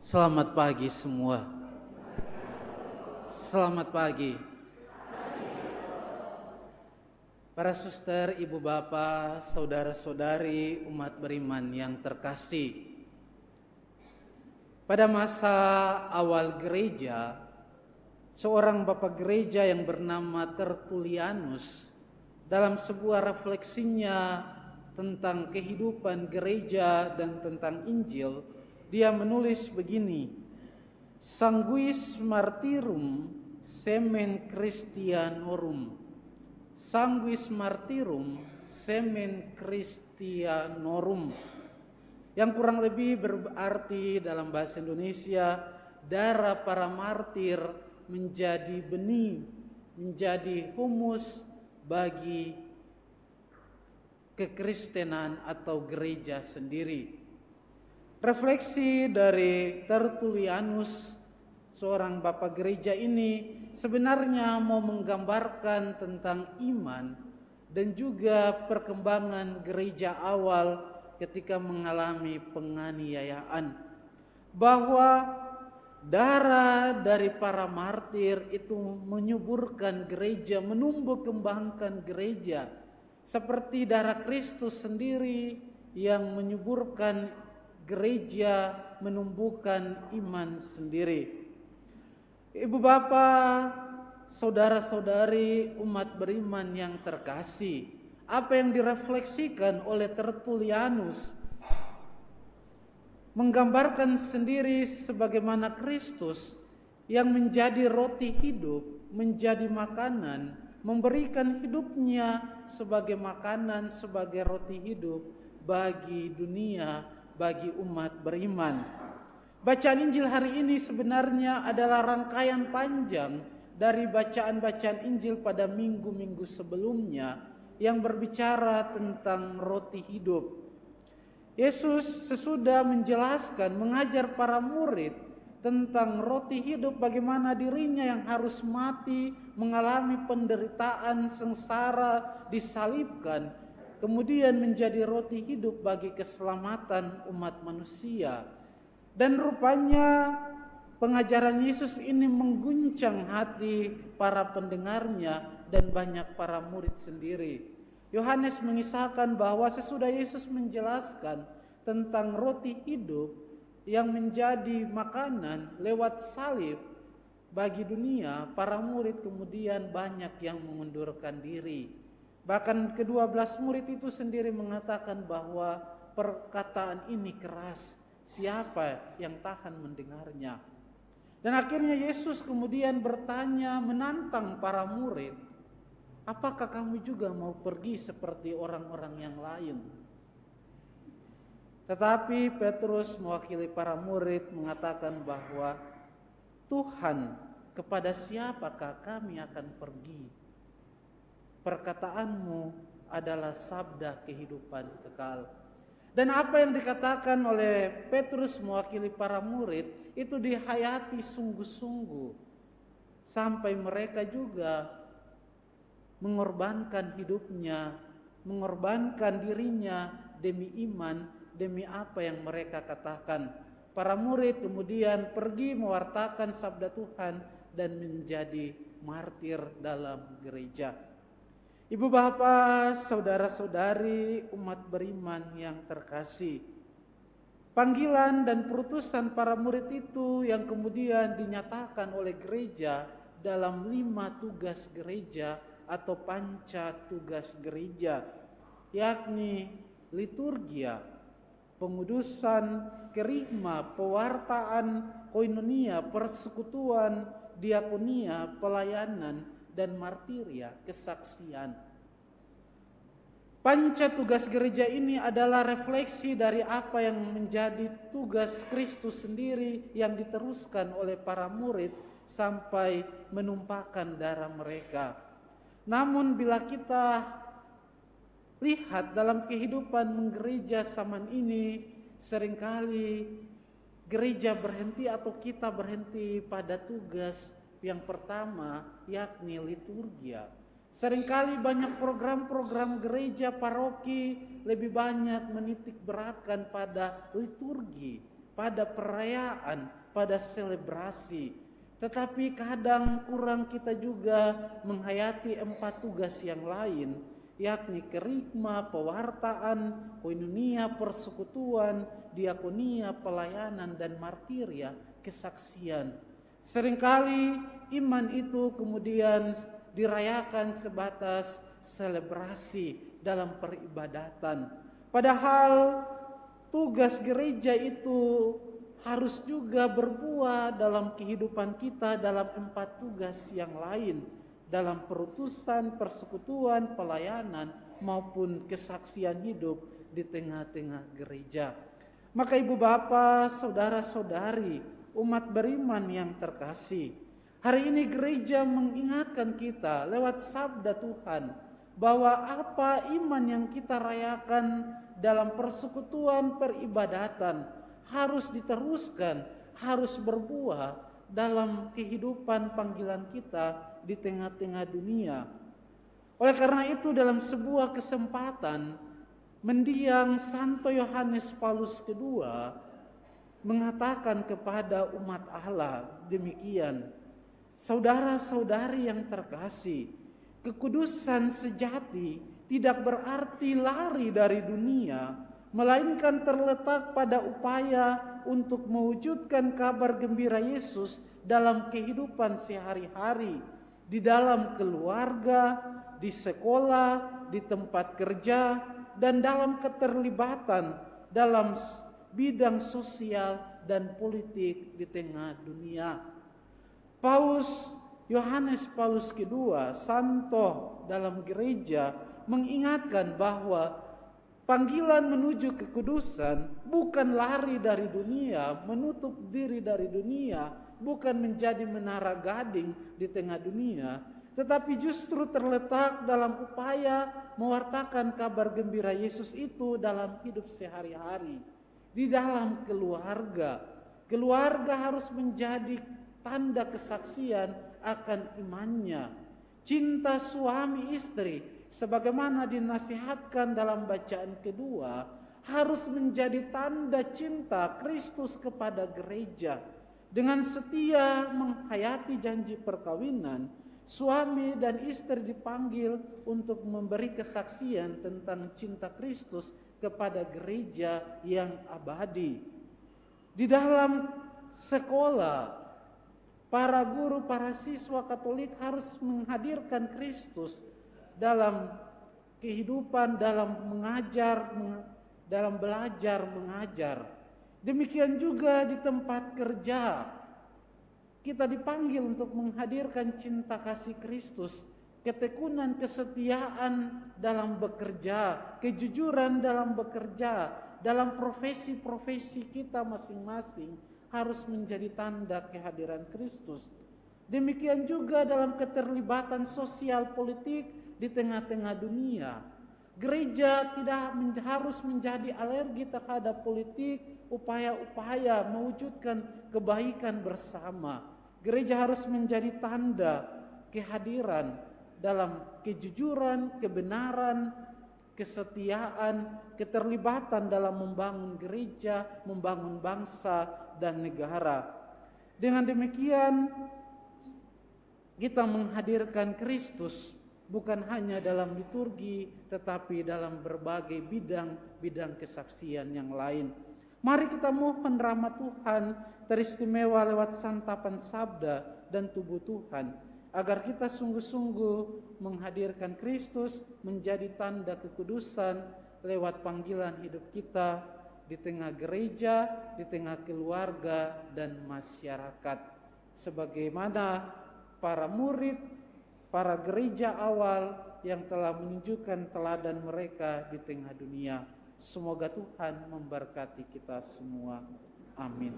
Selamat pagi semua. Selamat pagi. Para suster, ibu bapak, saudara-saudari umat beriman yang terkasih. Pada masa awal gereja, seorang bapak gereja yang bernama Tertullianus dalam sebuah refleksinya tentang kehidupan gereja dan tentang Injil, dia menulis begini: Sanguis martyrum semen Christianorum. Sanguis martyrum semen Christianorum. Yang kurang lebih berarti dalam bahasa Indonesia, darah para martir menjadi benih, menjadi humus bagi kekristenan atau gereja sendiri. Refleksi dari Tertullianus, seorang bapak gereja ini, sebenarnya mau menggambarkan tentang iman dan juga perkembangan gereja awal ketika mengalami penganiayaan. Bahwa darah dari para martir itu menyuburkan gereja, menumbuh kembangkan gereja. Seperti darah Kristus sendiri yang menyuburkan gereja, menumbuhkan iman sendiri. Ibu bapak, saudara-saudari umat beriman yang terkasih, apa yang direfleksikan oleh Tertullianus menggambarkan sendiri sebagaimana Kristus yang menjadi roti hidup, menjadi makanan, memberikan hidupnya sebagai makanan, sebagai roti hidup bagi dunia, bagi umat beriman. Bacaan Injil hari ini sebenarnya adalah rangkaian panjang dari bacaan-bacaan Injil pada minggu-minggu sebelumnya yang berbicara tentang roti hidup. Yesus sesudah menjelaskan, mengajar para murid tentang roti hidup, bagaimana dirinya yang harus mati, mengalami penderitaan, sengsara, disalibkan, kemudian menjadi roti hidup bagi keselamatan umat manusia. Dan rupanya pengajaran Yesus ini mengguncang hati para pendengarnya dan banyak para murid sendiri. Yohanes mengisahkan bahwa sesudah Yesus menjelaskan tentang roti hidup yang menjadi makanan lewat salib bagi dunia, para murid kemudian banyak yang mengundurkan diri. Bahkan ke-12 murid itu sendiri mengatakan bahwa perkataan ini keras, siapa yang tahan mendengarnya? Dan akhirnya Yesus kemudian bertanya, menantang para murid, apakah kamu juga mau pergi seperti orang-orang yang lain? Tetapi Petrus mewakili para murid mengatakan bahwa Tuhan, kepada siapakah kami akan pergi? Perkataanmu adalah sabda kehidupan kekal. Dan apa yang dikatakan oleh Petrus mewakili para murid itu dihayati sungguh-sungguh, sampai mereka juga mengorbankan hidupnya, mengorbankan dirinya demi iman, demi apa yang mereka katakan. Para murid kemudian pergi mewartakan sabda Tuhan dan menjadi martir dalam gereja. Ibu bapak, saudara-saudari umat beriman yang terkasih, panggilan dan perutusan para murid itu yang kemudian dinyatakan oleh gereja dalam 5 tugas gereja atau panca tugas gereja, yakni liturgia, pengudusan, kerigma, pewartaan, koinonia, persekutuan, diakonia, pelayanan, dan martiria, kesaksian. Panca tugas gereja ini adalah refleksi dari apa yang menjadi tugas Kristus sendiri yang diteruskan oleh para murid sampai menumpahkan darah mereka. Namun bila kita lihat dalam kehidupan menggereja zaman ini, seringkali gereja berhenti atau kita berhenti pada tugas yang pertama, yakni liturgia. Seringkali banyak program-program gereja paroki lebih banyak menitik beratkan pada liturgi, pada perayaan, pada selebrasi. Tetapi kadang kurang kita juga menghayati 4 tugas yang lain, yakni kerikma, pewartaan, koinonia, persekutuan, diakonia, pelayanan, dan martiria, kesaksian. Seringkali iman itu kemudian dirayakan sebatas selebrasi dalam peribadatan. Padahal tugas gereja itu harus juga berbuah dalam kehidupan kita dalam 4 tugas yang lain, dalam perutusan, persekutuan, pelayanan, maupun kesaksian hidup di tengah-tengah gereja. Maka ibu bapa, saudara-saudari, umat beriman yang terkasih, hari ini gereja mengingatkan kita lewat sabda Tuhan bahwa apa iman yang kita rayakan dalam persekutuan, peribadatan harus diteruskan, harus berbuah dalam kehidupan panggilan kita di tengah-tengah dunia. Oleh karena itu dalam sebuah kesempatan mendiang Santo Yohanes Paulus II mengatakan kepada umat Allah demikian, saudara-saudari yang terkasih, kekudusan sejati tidak berarti lari dari dunia, melainkan terletak pada upaya untuk mewujudkan kabar gembira Yesus dalam kehidupan sehari-hari, di dalam keluarga, di sekolah, di tempat kerja, dan dalam keterlibatan dalam bidang sosial dan politik di tengah dunia. Yohanes Paulus II, santo dalam gereja, mengingatkan bahwa panggilan menuju kekudusan bukan lari dari dunia, menutup diri dari dunia, bukan menjadi menara gading di tengah dunia, tetapi justru terletak dalam upaya mewartakan kabar gembira Yesus itu dalam hidup sehari-hari. Di dalam keluarga, keluarga harus menjadi tanda kesaksian akan imannya. Cinta suami istri, sebagaimana dinasihatkan dalam bacaan kedua, harus menjadi tanda cinta Kristus kepada gereja. Dengan setia menghayati janji perkawinan, suami dan istri dipanggil untuk memberi kesaksian tentang cinta Kristus kepada gereja yang abadi. Di dalam sekolah, para guru, para siswa Katolik harus menghadirkan Kristus dalam kehidupan, dalam mengajar, dalam belajar mengajar. Demikian juga di tempat kerja, kita dipanggil untuk menghadirkan cinta kasih Kristus, ketekunan, kesetiaan dalam bekerja, kejujuran dalam bekerja, dalam profesi-profesi kita masing-masing harus menjadi tanda kehadiran Kristus. Demikian juga dalam keterlibatan sosial politik di tengah-tengah dunia. Gereja tidak harus menjadi alergi terhadap politik, upaya-upaya mewujudkan kebaikan bersama. Gereja harus menjadi tanda kehadiran dalam kejujuran, kebenaran, kesetiaan, keterlibatan dalam membangun gereja, membangun bangsa dan negara. Dengan demikian kita menghadirkan Kristus bukan hanya dalam liturgi, tetapi dalam berbagai bidang kesaksian yang lain. Mari kita mohon rahmat Tuhan teristimewa lewat santapan sabda dan tubuh Tuhan, agar kita sungguh-sungguh menghadirkan Kristus menjadi tanda kekudusan lewat panggilan hidup kita di tengah gereja, di tengah keluarga dan masyarakat. Sebagaimana para murid, para gereja awal yang telah menunjukkan teladan mereka di tengah dunia. Semoga Tuhan memberkati kita semua. Amin.